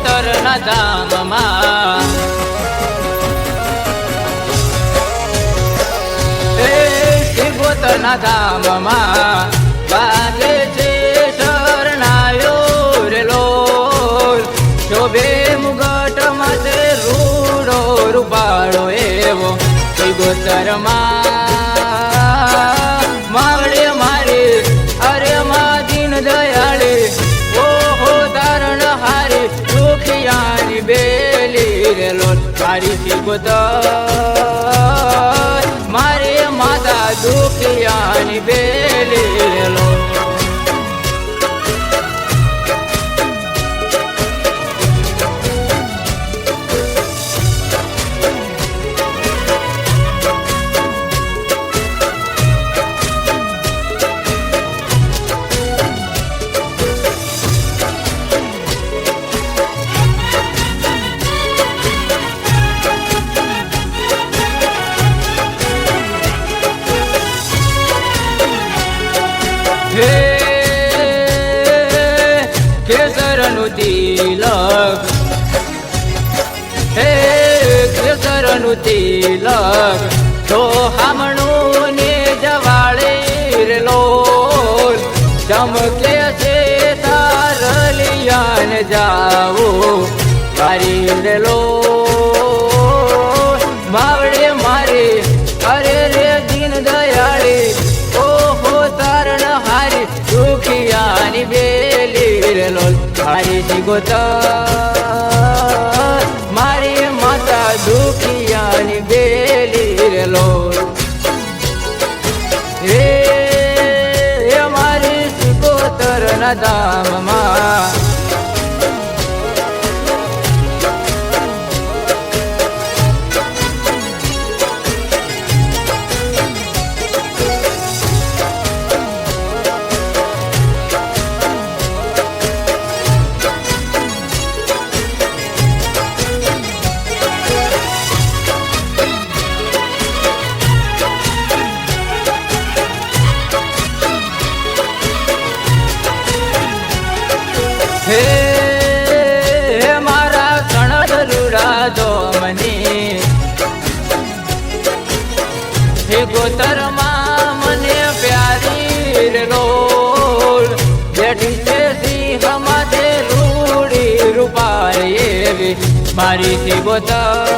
સિગોતરના ધામમાં સિગોતરના ધામમાં બાજે છે શરણાયો રે લોલ શોભે મુગટ માથે રૂડો રૂપાળો એવો સિગોતરમાં માવડે મારી અરે માં દીન દયાળી ઓહો તારણ હારી દુખિયાની બેલી રે લોલ મારી સિગોતર મારી માતા દુખિયાની બેલી રે લોલ કેસરનું તિલક હે કેસરનું તિલક તો હામણું ને જવાળે રે લોલ ચમકે છે તારલિયાન જાવો મારી રે લોલ માવડે મારી અરે રે દીન દયાળી ઓહો તારણ હારી દુખિયાની બેલી રે લોલ મારી સિગોતર મારી માતા દુખિયાની બેલી રે લોલ રે મારી સિગોતરના ધામમાં હે મારા સણદરુડા દો મને હે ગોતરમાં મને પ્યારી રે લોલ બેઠી છે સિંહ માથે રૂડી રૂપાળી એવી મારી સિગોતર